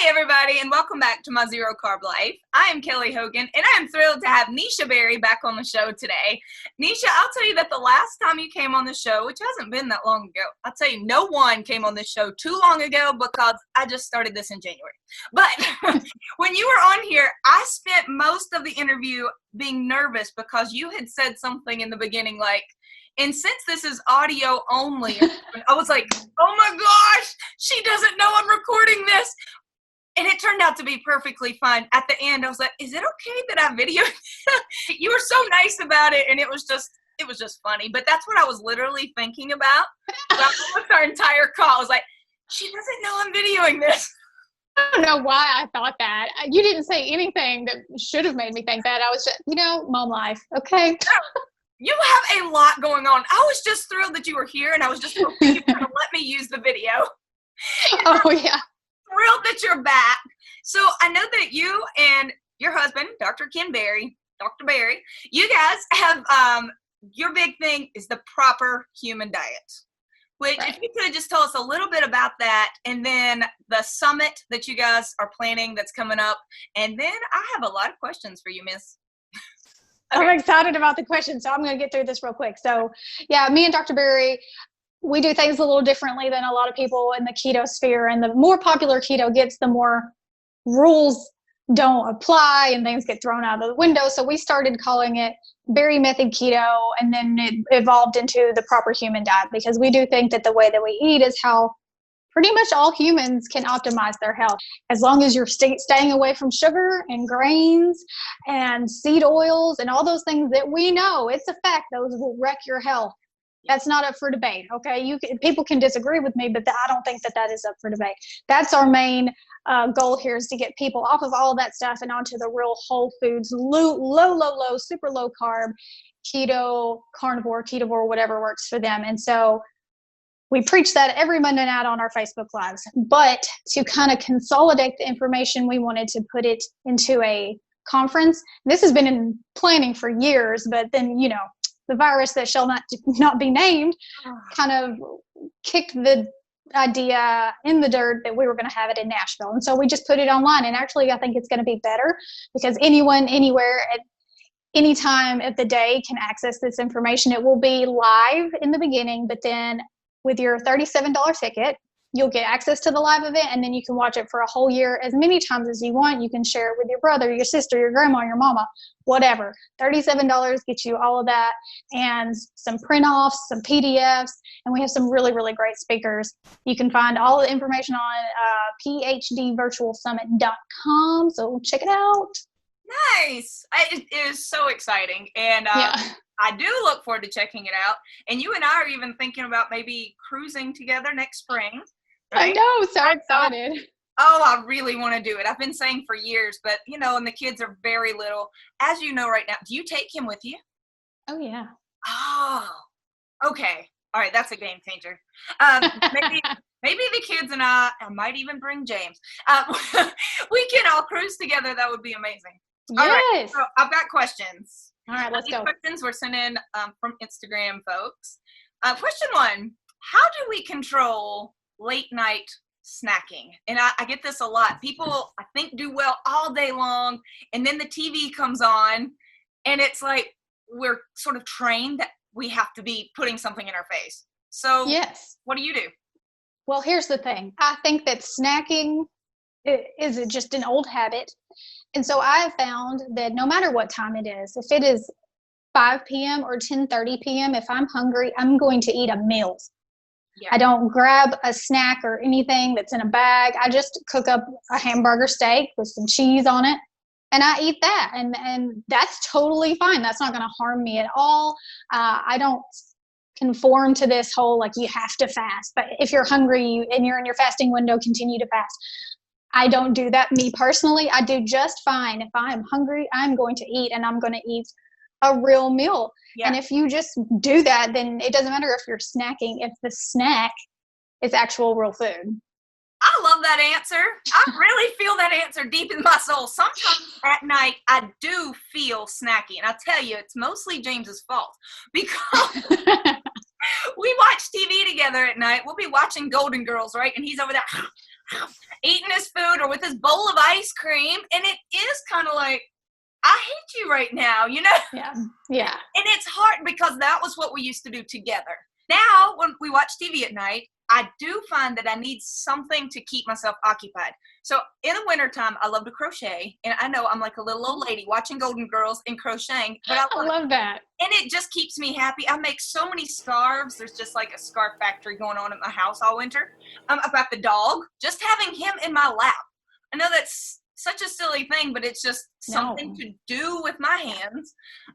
Hi, everybody, and welcome back to my Zero Carb Life. I am Kelly Hogan, and I am thrilled to have Neisha Berry back on the show today. Neisha, I'll tell you that the last time you came on the show, which hasn't been that long ago, I'll tell you, no one came on this show too long ago because I just started this in January. But when you were on here, I spent most of the interview being nervous because you had said something in the beginning like, and since this is audio only, I was like, oh my gosh, she doesn't know I'm recording this. And it turned out to be perfectly fine. At the end, I was like, is it okay that I videoed? You were so nice about it, and it was just funny. But that's what I was literally thinking about with our entire call. I was like, she doesn't know I'm videoing this. I don't know why I thought that. You didn't say anything that should have made me think that. I was just, mom life. Okay. You have a lot going on. I was just thrilled that you were here, and I was just hoping you were going to let me use the video. Oh, yeah. Thrilled that you're back. So I know that you and your husband, Dr. Berry, you guys have, your big thing is the proper human diet. Which, right. If you could just tell us a little bit about that, and then the summit that you guys are planning that's coming up, and then I have a lot of questions for you, Miss. Okay. I'm excited about the question, so I'm going to get through this real quick. So, yeah, me and Dr. Berry, we do things a little differently than a lot of people in the keto sphere, and the more popular keto gets, the more rules don't apply and things get thrown out of the window. So we started calling it Berry Method Keto, and then it evolved into the proper human diet, because we do think that the way that we eat is how pretty much all humans can optimize their health. As long as you're staying away from sugar and grains and seed oils and all those things that we know, it's a fact, those will wreck your health. That's not up for debate, okay? People can disagree with me, but I don't think that is up for debate. That's our main goal here, is to get people off of all of that stuff and onto the real whole foods, low, super low carb, keto, carnivore, whatever works for them. And so we preach that every Monday night on our Facebook Lives. But to kind of consolidate the information, we wanted to put it into a conference. This has been in planning for years, but then, the virus that shall not be named kind of kicked the idea in the dirt that we were going to have it in Nashville. And so we just put it online. And actually, I think it's going to be better because anyone, anywhere, at any time of the day can access this information. It will be live in the beginning, but then with your $37 ticket, you'll get access to the live event, and then you can watch it for a whole year as many times as you want. You can share it with your brother, your sister, your grandma, your mama, whatever. $37 gets you all of that and some print-offs, some PDFs, and we have some really, really great speakers. You can find all the information on phdvirtualsummit.com, so check it out. Nice. It is so exciting, and I do look forward to checking it out. And you and I are even thinking about maybe cruising together next spring. Right? I know, so excited. Oh, I really want to do it. I've been saying for years, but and the kids are very little. As you know right now, do you take him with you? Oh, yeah. Oh, okay. All right, that's a game changer. Maybe the kids and I might even bring James. We can all cruise together. That would be amazing. Yes. All right, so I've got questions. All right, let's go. Questions were sent in from Instagram folks. Question 1, how do we control late night snacking? And I get this a lot. People, I think, do well all day long, and then the TV comes on, and it's like we're sort of trained that we have to be putting something in our face. So yes, what do you do? Well, here's the thing. I think that snacking is just an old habit. And so I have found that no matter what time it is, if it is 5 p.m. or 10:30 p.m., if I'm hungry, I'm going to eat a meal. Yeah. I don't grab a snack or anything that's in a bag. I just cook up a hamburger steak with some cheese on it, and I eat that. And that's totally fine. That's not going to harm me at all. I don't conform to this whole, like, you have to fast. But if you're hungry and you're in your fasting window, continue to fast. I don't do that. Me personally, I do just fine. If I'm hungry, I'm going to eat, and I'm going to eat a real meal. Yeah. And if you just do that, then it doesn't matter if you're snacking, if the snack is actual real food. I love that answer. I really feel that answer deep in my soul. Sometimes at night, I do feel snacky. And I tell you, it's mostly James's fault, because we watch TV together at night. We'll be watching Golden Girls, right? And he's over there eating his food or with his bowl of ice cream. And it is kind of like, I hate you right now, you know? Yeah. Yeah. And it's hard because that was what we used to do together. Now, when we watch TV at night, I do find that I need something to keep myself occupied. So in the wintertime, I love to crochet. And I know I'm like a little old lady watching Golden Girls and crocheting, but I love that. And it just keeps me happy. I make so many scarves. There's just like a scarf factory going on at my house all winter. About the dog, just having him in my lap. I know that's such a silly thing, but it's just something to do with my hands.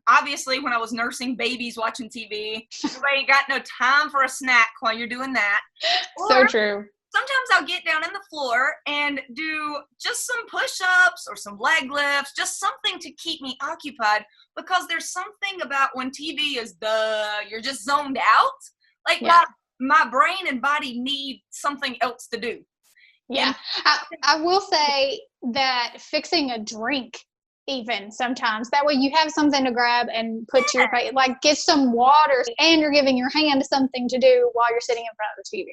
Obviously, when I was nursing babies watching TV, you ain't got no time for a snack while you're doing that. So true. Sometimes I'll get down in the floor and do just some push-ups or some leg lifts, just something to keep me occupied, because there's something about when TV is you're just zoned out. Like my brain and body need something else to do. Yeah. I will say that fixing a drink, even sometimes, that way you have something to grab and put to your face, like get some water, and you're giving your hand something to do while you're sitting in front of the TV.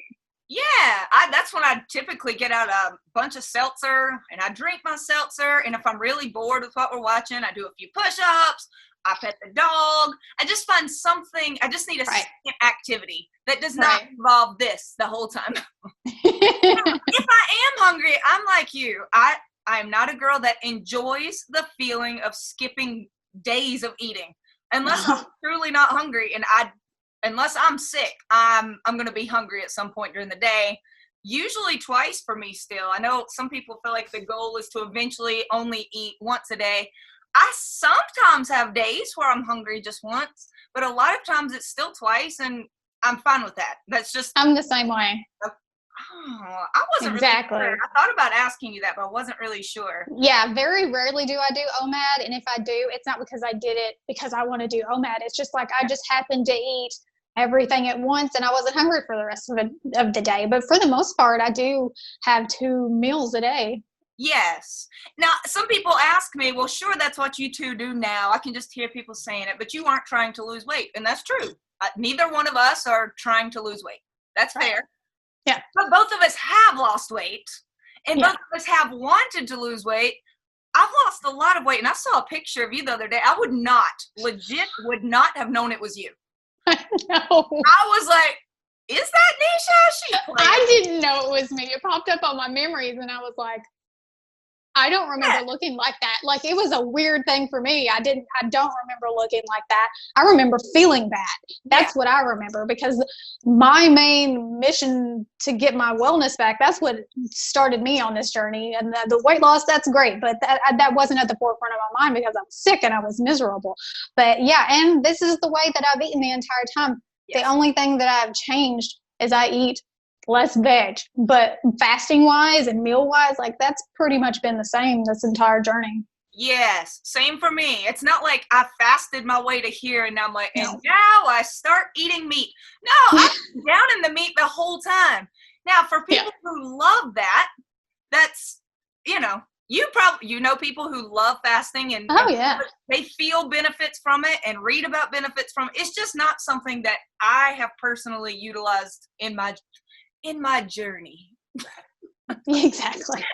Yeah, that's when I typically get out a bunch of seltzer and I drink my seltzer. And if I'm really bored with what we're watching, I do a few push-ups. I pet the dog. I just find something. I just need a second activity that does not involve this the whole time. If I am hungry, I'm like you. I am not a girl that enjoys the feeling of skipping days of eating unless I'm truly not hungry, and unless I'm sick, I'm going to be hungry at some point during the day. Usually twice for me still. I know some people feel like the goal is to eventually only eat once a day. I sometimes have days where I'm hungry just once, but a lot of times it's still twice, and I'm fine with that. That's just... I'm the same way. Oh, I wasn't really sure. I thought about asking you that, but I wasn't really sure. Yeah, very rarely do I do OMAD, and if I do, it's not because I did it because I want to do OMAD. It's just like I just happened to eat everything at once, and I wasn't hungry for the rest of the day. But for the most part, I do have 2 meals a day. Yes. Now, some people ask me, well, sure, that's what you two do now. I can just hear people saying it, but you aren't trying to lose weight. And that's true. Neither one of us are trying to lose weight. That's fair. Yeah. But both of us have lost weight, and both of us have wanted to lose weight. I've lost a lot of weight, and I saw a picture of you the other day. I would not have known it was you. I know. I was like, is that Neisha? I didn't know it was me. It popped up on my memories, and I was like, I don't remember looking like that. Like, it was a weird thing for me. I don't remember looking like that. I remember feeling bad. That's what I remember, because my main mission to get my wellness back, that's what started me on this journey. And the weight loss, that's great. But that wasn't at the forefront of my mind because I was sick and I was miserable. But yeah, and this is the way that I've eaten the entire time. Yes. The only thing that I've changed is I eat less veg, but fasting wise and meal wise, like that's pretty much been the same this entire journey. Yes, same for me. It's not like I fasted my way to here and now I'm like, and now I start eating meat. No, I'm down in the meat the whole time. Now, for people who love that, that's, you know people who love fasting and they feel benefits from it and read about benefits from it. It's just not something that I have personally utilized in my journey. Exactly.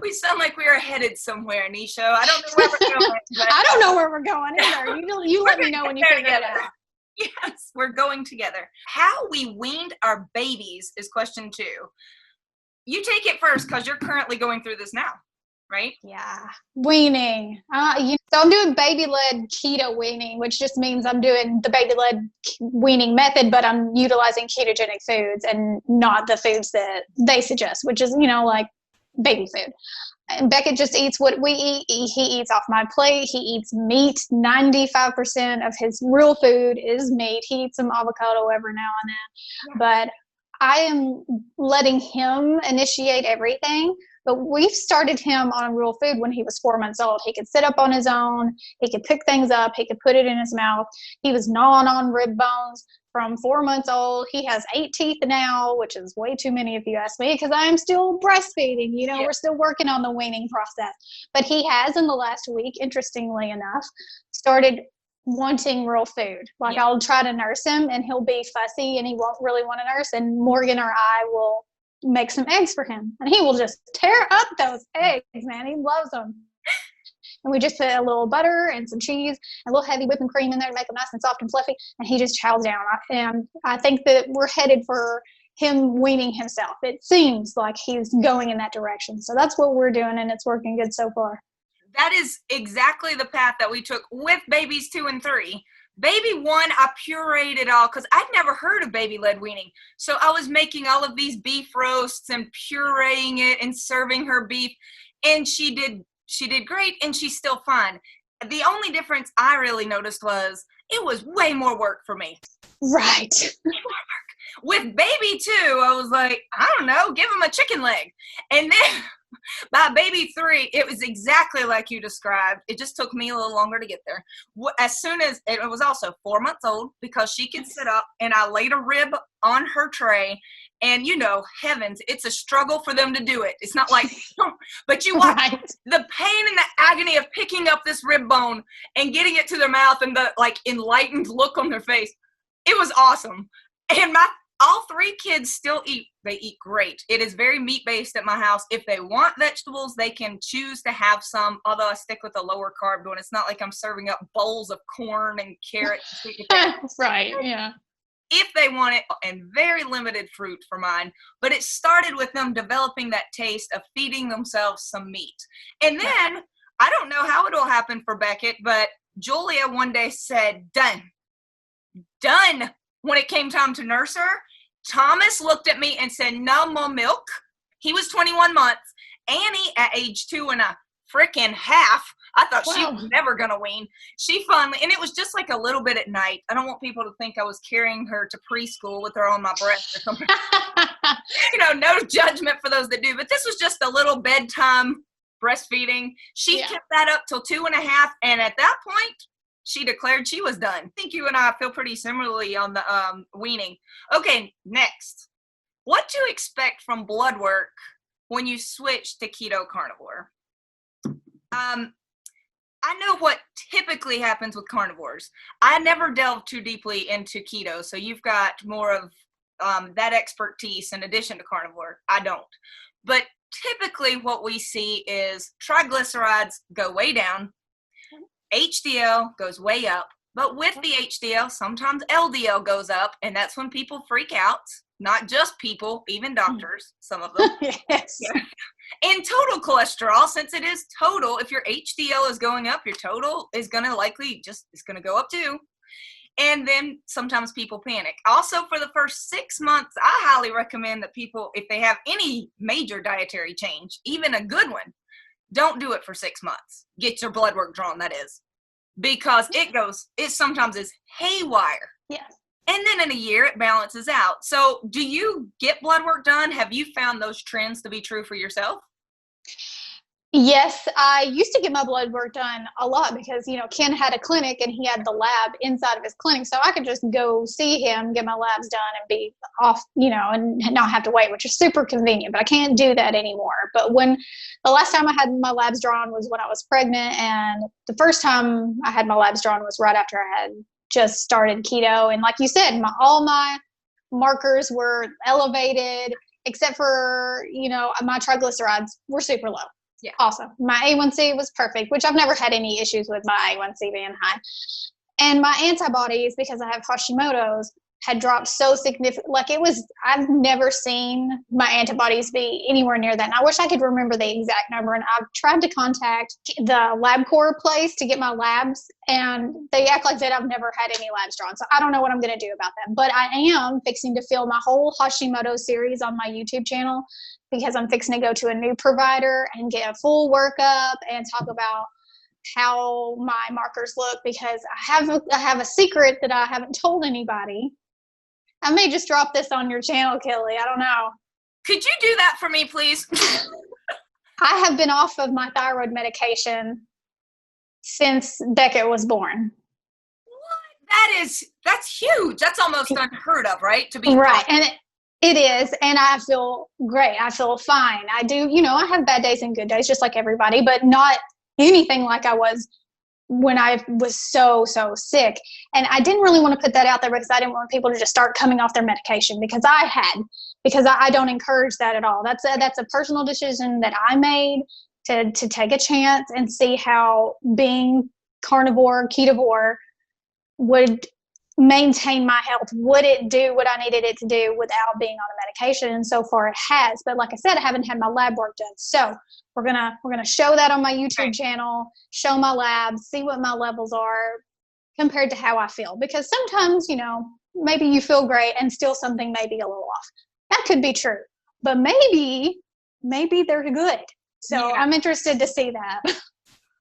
We sound like we are headed somewhere, Neisha. I don't know where we're going. I don't know where we're going either. You let me know when you figure it out. Yes, we're going together. How we weaned our babies is question 2. You take it first because you're currently going through this now, right? Yeah. Weaning. So I'm doing baby-led keto weaning, which just means I'm doing the baby-led weaning method, but I'm utilizing ketogenic foods and not the foods that they suggest, which is, like baby food. And Beckett just eats what we eat. He eats off my plate. He eats meat. 95% of his real food is meat. He eats some avocado every now and then. But I am letting him initiate everything. But we've started him on real food when he was 4 months old. He could sit up on his own. He could pick things up. He could put it in his mouth. He was gnawing on rib bones from 4 months old. He has 8 teeth now, which is way too many if you ask me, because I am still breastfeeding. We're still working on the weaning process. But he has, in the last week, interestingly enough, started wanting real food. Like I'll try to nurse him and he'll be fussy and he won't really want to nurse. And Morgan or I will make some eggs for him. And he will just tear up those eggs, man. He loves them. And we just put a little butter and some cheese and a little heavy whipping cream in there to make them nice and soft and fluffy. And he just chows down. And I think that we're headed for him weaning himself. It seems like he's going in that direction. So that's what we're doing, and it's working good so far. That is exactly the path that we took with babies 2 and 3. Baby 1, I pureed it all because I'd never heard of baby-led weaning. So I was making all of these beef roasts and pureeing it and serving her beef. And she did great, and she's still fine. The only difference I really noticed was it was way more work for me. Right. With baby 2, I was like, I don't know, give him a chicken leg. And then by baby 3, it was exactly like you described. It just took me a little longer to get there. As soon as it was also 4 months old, because she could sit up, and I laid a rib on her tray. And heavens, it's a struggle for them to do it. It's not like, but you watch the pain and the agony of picking up this rib bone and getting it to their mouth and the enlightened look on their face. It was awesome. And all 3 kids still eat. They eat great. It is very meat-based at my house. If they want vegetables, they can choose to have some, although I stick with the lower carb one. It's not like I'm serving up bowls of corn and carrots. Right, yeah. If they want it, and very limited fruit for mine. But it started with them developing that taste of feeding themselves some meat. And then, I don't know how it'll happen for Beckett, but Julia one day said, done. When it came time to nurse her, Thomas looked at me and said, no more milk. He was 21 months. Annie, at age 2 and a freaking half, I thought she was never going to wean. She finally, and it was just like a little bit at night. I don't want people to think I was carrying her to preschool with her on my breast or something. No judgment for those that do, but this was just a little bedtime breastfeeding. She kept that up till 2 and a half, and at that point, she declared she was done. I think you and I feel pretty similarly on the weaning. Okay, next. What to expect from Bloodwork when you switch to keto carnivore? I know what typically happens with carnivores. I never delved too deeply into keto, so you've got more of that expertise in addition to carnivore. I don't. But typically what we see is triglycerides go way down, HDL goes way up, but with the HDL, sometimes LDL goes up, and that's when people freak out. Not just people, even doctors, some of them. Yes. Yeah. And total cholesterol, since it is total, if your HDL is going up, your total is going to likely it's going to go up too. And then sometimes people panic. Also, for the first 6 months, I highly recommend that people, if they have any major dietary change, even a good one, don't do it for 6 months. Get your blood work drawn, that is. Because it sometimes is haywire. Yes. And then in a year, it balances out. So do you get blood work done? Have you found those trends to be true for yourself? Yes, I used to get my blood work done a lot because, Ken had a clinic and he had the lab inside of his clinic. So I could just go see him, get my labs done and be off, and not have to wait, which is super convenient. But I can't do that anymore. But the last time I had my labs drawn was when I was pregnant. And the first time I had my labs drawn was right after I had just started keto. And like you said, all my markers were elevated, except for, my triglycerides were super low. Yeah. Awesome. My A1C was perfect, which I've never had any issues with my A1C being high. And my antibodies, because I have Hashimoto's, had dropped so significant. I've never seen my antibodies be anywhere near that. And I wish I could remember the exact number. And I've tried to contact the LabCorp place to get my labs, and they act like that I've never had any labs drawn. So I don't know what I'm going to do about that. But I am fixing to film my whole Hashimoto series on my YouTube channel, because I'm fixing to go to a new provider and get a full workup and talk about how my markers look, because I have a secret that I haven't told anybody. I may just drop this on your channel, Kelly. I don't know. Could you do that for me, please? I have been off of my thyroid medication since Beckett was born. What? That's huge. That's almost unheard of, right? To be right. And it is. And I feel great. I feel fine. I do, I have bad days and good days just like everybody, but not anything like I was when I was so sick. And I didn't really want to put that out there because I didn't want people to just start coming off their medication because I don't encourage that at all. That's a personal decision that I made to take a chance and see how being carnivore, ketovore would maintain my health. Would it do what I needed it to do without being on a medication? And so far it has. But like I said, I haven't had my lab work done. So we're gonna show that on my YouTube channel, show my labs, see what my levels are compared to how I feel. Because sometimes, maybe you feel great and still something may be a little off. That could be true. But maybe they're good. So I'm interested to see that.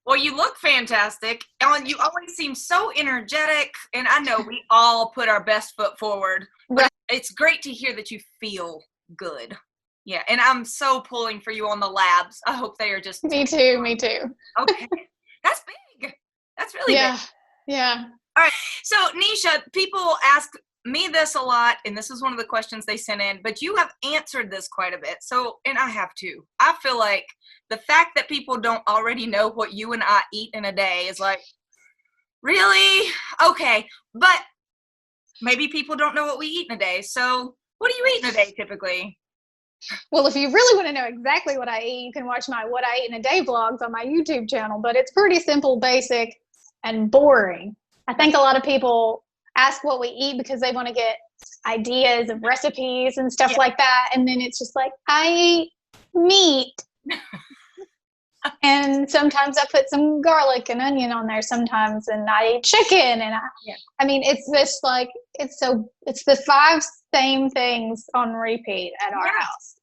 Well, you look fantastic. Ellen, you always seem so energetic. And I know we all put our best foot forward. Right. It's great to hear that you feel good. Yeah. And I'm so pulling for you on the labs. I hope they are just. Me too. Okay. That's big. That's really big. Yeah. All right. So, Neisha, people ask me this a lot, and this is one of the questions they sent in, but you have answered this quite a bit. So, and I have too. I feel like the fact that people don't already know what you and I eat in a day is like, really? Okay. But maybe people don't know what we eat in a day. So what do you eat in a day typically? Well, if you really want to know exactly what I eat, you can watch my What I Eat in a Day vlogs on my YouTube channel, but it's pretty simple, basic, and boring. I think a lot of people ask what we eat because they want to get ideas of recipes and stuff like that. And then it's just like, I eat meat. And sometimes I put some garlic and onion on there sometimes, and I eat chicken. And I mean, it's this like, it's the 5 same things on repeat at our house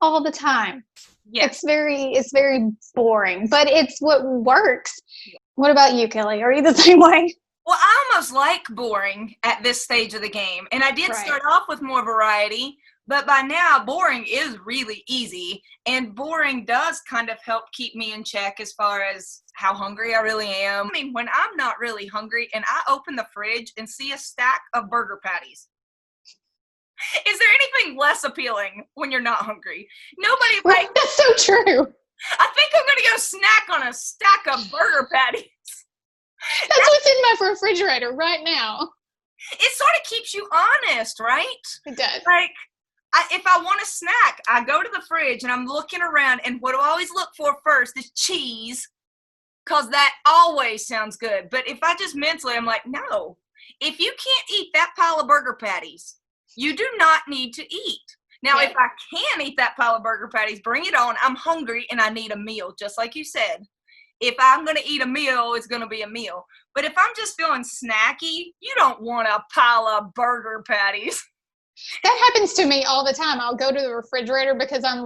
all the time. Yeah. It's very boring, but it's what works. What about you, Kelly? Are you the same way? Well, I almost like boring at this stage of the game. And I did start off with more variety, but by now boring is really easy. And boring does kind of help keep me in check as far as how hungry I really am. I mean, when I'm not really hungry and I open the fridge and see a stack of burger patties, is there anything less appealing when you're not hungry? Nobody like. That's so true. I think I'm going to go snack on a stack of burger patties. That's what's in my refrigerator right now. It sort of keeps you honest, right? It does. Like, if I want a snack, I go to the fridge and I'm looking around, and what do I always look for first is cheese, because that always sounds good. But if I just mentally, I'm like, no. If you can't eat that pile of burger patties, you do not need to eat. Now, if I can eat that pile of burger patties, bring it on. I'm hungry and I need a meal, just like you said. If I'm going to eat a meal, it's going to be a meal. But if I'm just feeling snacky, you don't want a pile of burger patties. That happens to me all the time. I'll go to the refrigerator because I'm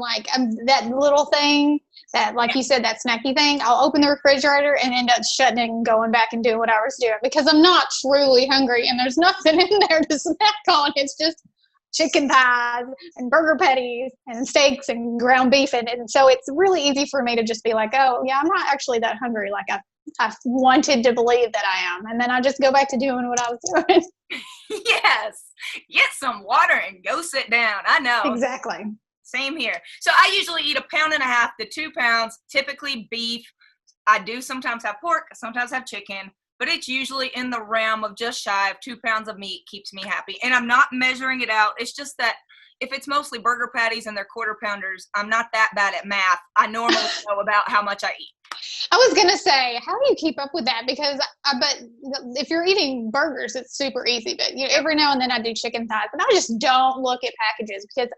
that little thing that, like you said, that snacky thing. I'll open the refrigerator and end up shutting it and going back and doing what I was doing because I'm not truly hungry and there's nothing in there to snack on. It's just chicken thighs and burger patties and steaks and ground beef. And so it's really easy for me to just be like, oh, yeah, I'm not actually that hungry like I've wanted to believe that I am. And then I just go back to doing what I was doing. Yes. Get some water and go sit down. I know. Exactly. Same here. So I usually eat 1.5 pounds to 2 pounds, typically beef. I do sometimes have pork, sometimes have chicken, but it's usually in the realm of just shy of 2 pounds of meat keeps me happy. And I'm not measuring it out. It's just that if it's mostly burger patties and they're quarter pounders, I'm not that bad at math. I normally know about how much I eat. I was going to say, how do you keep up with that? Because but if you're eating burgers, it's super easy. But every now and then I do chicken thighs, and I just don't look at packages because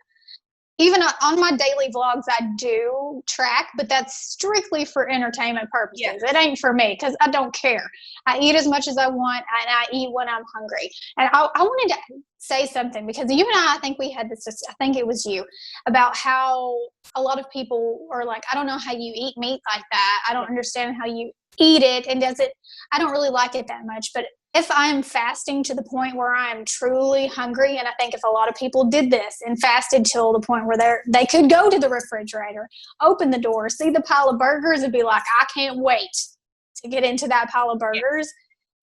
even on my daily vlogs, I do track, but that's strictly for entertainment purposes. Yes. It ain't for me because I don't care. I eat as much as I want, and I eat when I'm hungry. And I wanted to say something because you and I think we had this, I think it was you, about how a lot of people are like, I don't know how you eat meat like that. I don't understand how you eat it. And I don't really like it that much. But if I'm fasting to the point where I'm truly hungry, and I think if a lot of people did this and fasted till the point where they could go to the refrigerator, open the door, see the pile of burgers, and be like, I can't wait to get into that pile of burgers.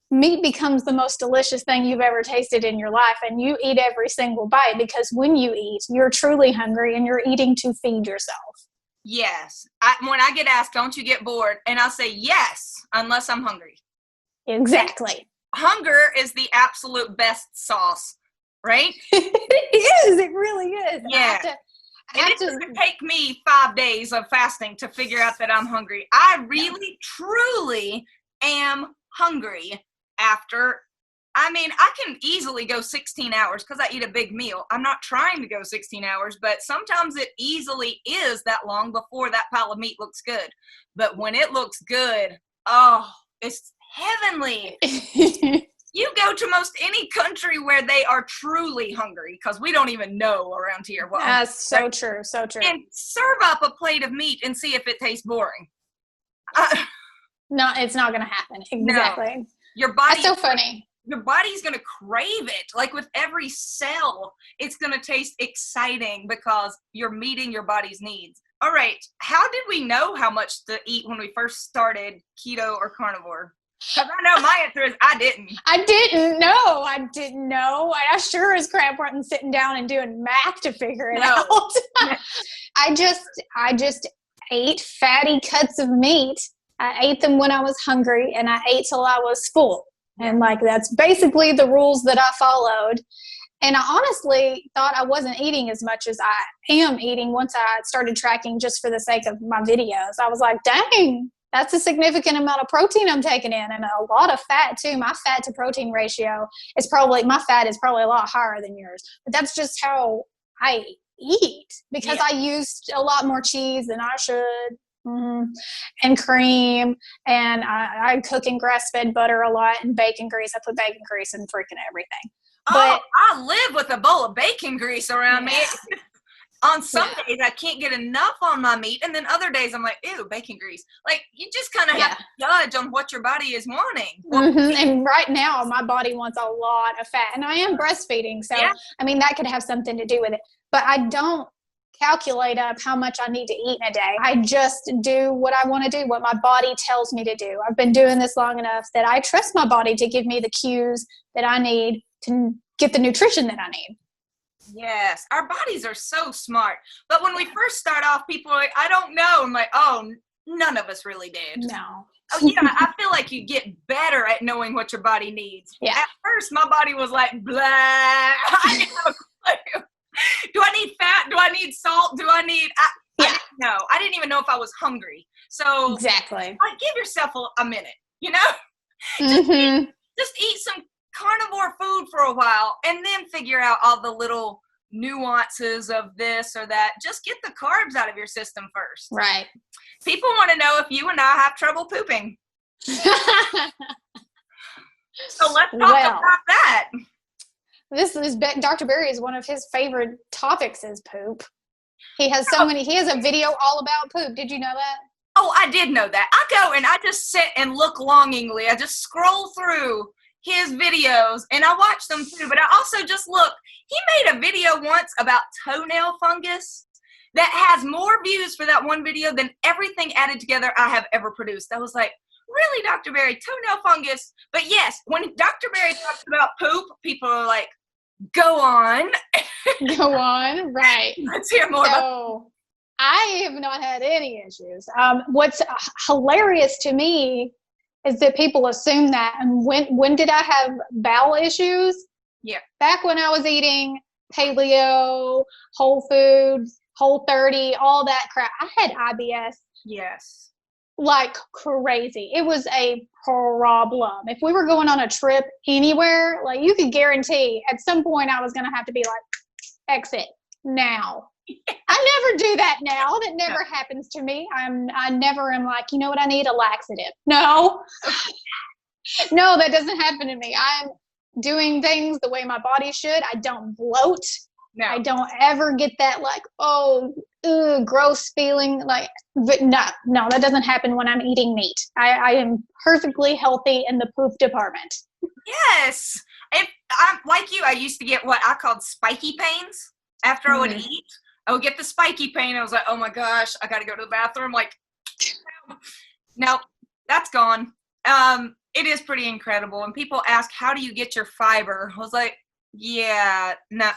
Meat becomes the most delicious thing you've ever tasted in your life, and you eat every single bite because when you eat, you're truly hungry and you're eating to feed yourself. Yes. When I get asked, don't you get bored? And I'll say yes, unless I'm hungry. Exactly. Hunger is the absolute best sauce, right? It is. It really is. Yeah. It doesn't take me 5 days of fasting to figure out that I'm hungry. I really, truly am hungry after. I mean, I can easily go 16 hours because I eat a big meal. I'm not trying to go 16 hours, but sometimes it easily is that long before that pile of meat looks good. But when it looks good, oh, it's heavenly. You go to most any country where they are truly hungry, because we don't even know around here. That's so true, so true. And serve up a plate of meat and see if it tastes boring. No, it's not going to happen. Exactly. No. Your body. That's so funny. Your body's going to crave it. Like with every cell, it's going to taste exciting because you're meeting your body's needs. All right. How did we know how much to eat when we first started keto or carnivore? Because I know my answer is I didn't. I didn't know. I sure as crap wasn't sitting down and doing math to figure it out. I just ate fatty cuts of meat. I ate them when I was hungry, and I ate till I was full. And like, that's basically the rules that I followed. And I honestly thought I wasn't eating as much as I am eating once I started tracking just for the sake of my videos. I was like, dang, that's a significant amount of protein I'm taking in, and a lot of fat too. My fat to protein ratio is my fat is probably a lot higher than yours, but that's just how I eat because I used a lot more cheese than I should. And cream, and I cook in grass-fed butter a lot, and bacon grease. I put bacon grease in freaking everything. But I live with a bowl of bacon grease around me. On some days, I can't get enough on my meat, and then other days, I'm like, ew, bacon grease. Like, you just kind of have to judge on what your body is wanting. And right now, my body wants a lot of fat, and I am breastfeeding, so, I mean, that could have something to do with it. But I don't calculate up how much I need to eat in a day. I just do what I want to do, what my body tells me to do. I've been doing this long enough that I trust my body to give me the cues that I need to get the nutrition that I need. Yes, our bodies are so smart. But when we first start off, people are like, I don't know. I'm like, oh, none of us really did. No. Oh, yeah, I feel like you get better at knowing what your body needs. Yeah. At first, my body was like, blah. I didn't have a clue. Do I need fat? Do I need salt? Do I need... I didn't know. I didn't even know if I was hungry. So exactly. Give yourself a minute, you know? Just eat some carnivore food for a while and then figure out all the little nuances of this or that. Just get the carbs out of your system first. Right. People want to know if you and I have trouble pooping. So let's talk about that. This is Dr. Berry is one of his favorite topics is poop. He has he has a video all about poop. Did you know that? Oh, I did know that. I go and I just sit and look longingly. I just scroll through his videos and I watch them too, but I also just look. He made a video once about toenail fungus that has more views for that one video than everything added together I have ever produced. I was like, really, Dr. Berry, toenail fungus? But yes, when Dr. Berry talks about poop, people are like, go on. Go on, right. Let's hear more about it. I have not had any issues. What's hilarious to me is that people assume that. And when did I have bowel issues? Yeah. Back when I was eating paleo, whole foods, Whole30, all that crap. I had IBS. Yes. Like crazy. It was a problem. If we were going on a trip anywhere, like you could guarantee at some point I was going to have to be like, exit now. I never do that now. That never happens to me. I never am like, you know what, I need a laxative. No. No, that doesn't happen to me. I'm doing things the way my body should. I don't bloat. No. I don't ever get that like, gross feeling. Like, but no, that doesn't happen when I'm eating meat. I am perfectly healthy in the poop department. Yes. I'm like you. I used to get what I called spiky pains after I would eat. I would get the spiky pain. I was like, oh my gosh, I got to go to the bathroom. Like, no, that's gone. It is pretty incredible. And people ask, how do you get your fiber? I was like, yeah, no.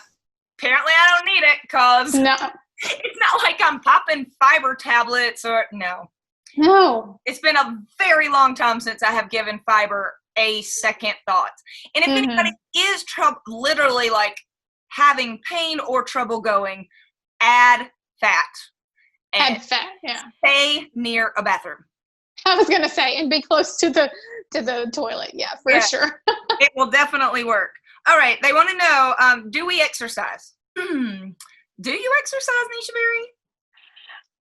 Apparently I don't need it because it's not like I'm popping fiber tablets or no. No. It's been a very long time since I have given fiber a second thought. And if anybody is literally like having pain or trouble going, add fat. And add fat, yeah. Stay near a bathroom. I was gonna say, and be close to the toilet. Yeah, for sure. It will definitely work. All right, they want to know, do we exercise? Do you exercise, Neisha Berry?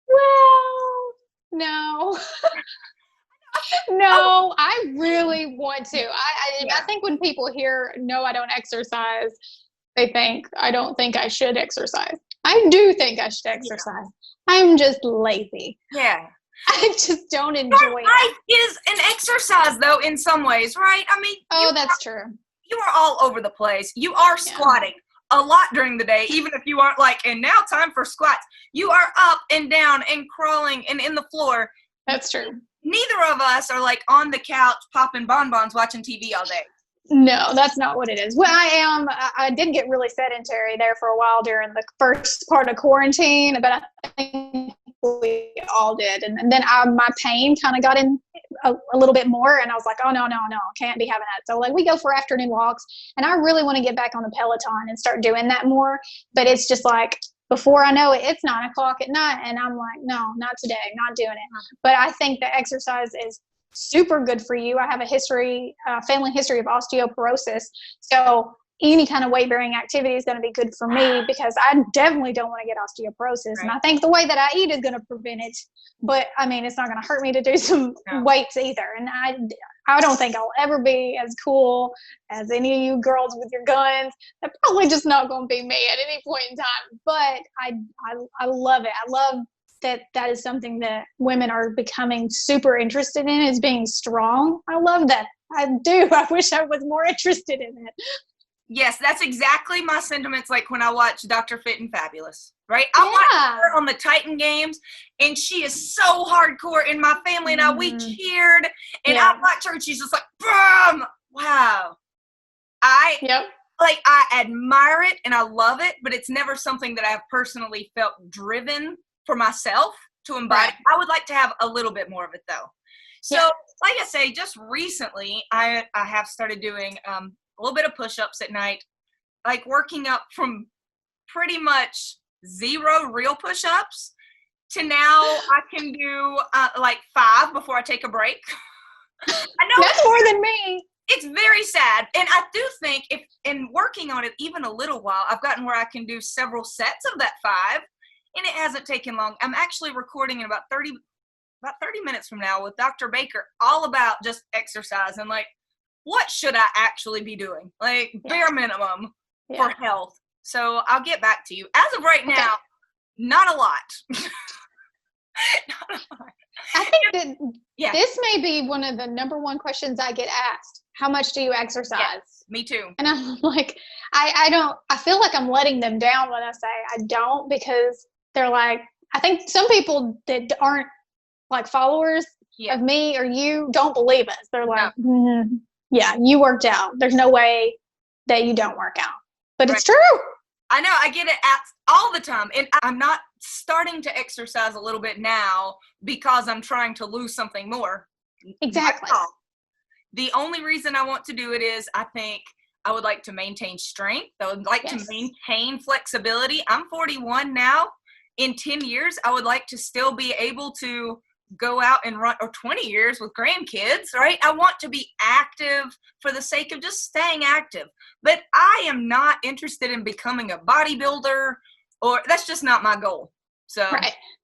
Well, no. No, I really want to. I think when people hear, no, I don't exercise, they think, I don't think I should exercise. I do think I should exercise. I'm just lazy. Yeah. I just don't enjoy it. Life is an exercise, though, in some ways, right? I mean, that's true. You are all over the place. You are squatting a lot during the day, even if you aren't like, and now time for squats. You are up and down and crawling and in the floor. That's true. Neither of us are like on the couch popping bonbons watching TV all day. No, that's not what it is. Well, I did get really sedentary there for a while during the first part of quarantine, but I think we all did. And then my pain kind of got in a little bit more, and I was like, oh, no, can't be having that. So like we go for afternoon walks, and I really want to get back on the Peloton and start doing that more. But it's just like, before I know it, it's 9 o'clock at night, and I'm like, no, not today, not doing it. But I think that exercise is super good for you. I have a family history of osteoporosis. So any kind of weight-bearing activity is going to be good for me because I definitely don't want to get osteoporosis. Right. And I think the way that I eat is going to prevent it. But, I mean, it's not going to hurt me to do some weights either. And I don't think I'll ever be as cool as any of you girls with your guns. That's probably just not going to be me at any point in time. But I love it. I love that is something that women are becoming super interested in, is being strong. I love that. I do. I wish I was more interested in it. Yes, that's exactly my sentiments like when I watch Dr. Fit and Fabulous, right? I watched her on the Titan Games, and she is so hardcore in my family, and we cheered, and I watched her, and she's just like, boom! Wow. I admire it, and I love it, but it's never something that I've personally felt driven for myself to embody. Right. I would like to have a little bit more of it, though. So, like I say, just recently, I have started doing a little bit of push-ups at night, like working up from pretty much 0 real push-ups to now I can do like 5 before I take a break. I know that's more than me. It's very sad. And I do think if in working on it even a little while, I've gotten where I can do several sets of that 5, and it hasn't taken long. I'm actually recording in about 30 minutes from now with Dr. Baker all about just exercise and like, what should I actually be doing? Like bare minimum for health. So I'll get back to you. As of right now, not a lot. Not a lot. I think that this may be one of the number one questions I get asked. How much do you exercise? Yes, me too. And I'm like, I feel like I'm letting them down when I say I don't, because they're like, I think some people that aren't like followers of me or you don't believe us. They're like, yeah, you worked out. There's no way that you don't work out. But it's true. I know. I get it all the time. And I'm not starting to exercise a little bit now because I'm trying to lose something more. Exactly. The only reason I want to do it is I think I would like to maintain strength. I would like to maintain flexibility. I'm 41 now. In 10 years, I would like to still be able to go out and run, or 20 years with grandkids, right? I want to be active for the sake of just staying active. But I am not interested in becoming a bodybuilder, or that's just not my goal. So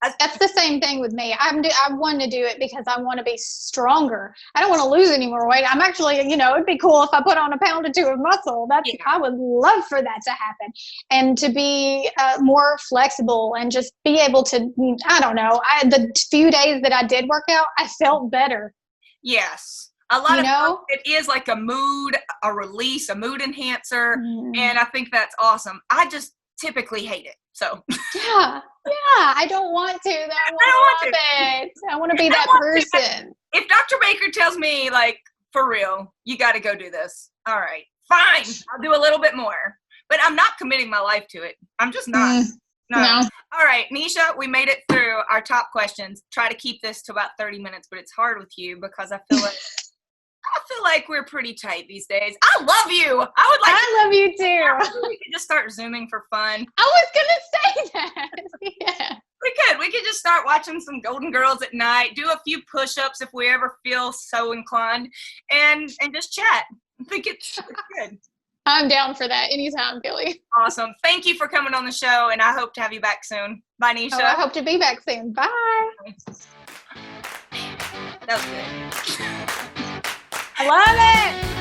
that's the same thing with me. I want to do it because I want to be stronger. I don't want to lose any more weight. I'm actually, it'd be cool if I put on a pound or 2 of muscle. I would love for that to happen, and to be more flexible and just be able to, I don't know. The few days that I did work out, I felt better. Yes. A lot of it is like a mood, a release, a mood enhancer. And I think that's awesome. I just typically hate it. So I don't want to. I want to be that person. If Dr. Baker tells me, like, for real, you got to go do this. All right, fine. I'll do a little bit more. But I'm not committing my life to it. I'm just not. No. All right, Neisha, we made it through our top questions. Try to keep this to about 30 minutes, but it's hard with you because I feel like I feel like we're pretty tight these days. I love you. I love you too. We could just start Zooming for fun. I was gonna say that. Yeah. We could just start watching some Golden Girls at night, do a few push-ups if we ever feel so inclined, and just chat. I think it's good. I'm down for that anytime, Kelly. Awesome. Thank you for coming on the show, and I hope to have you back soon. Bye, Neisha. Oh, I hope to be back soon. Bye. That was good. I love it.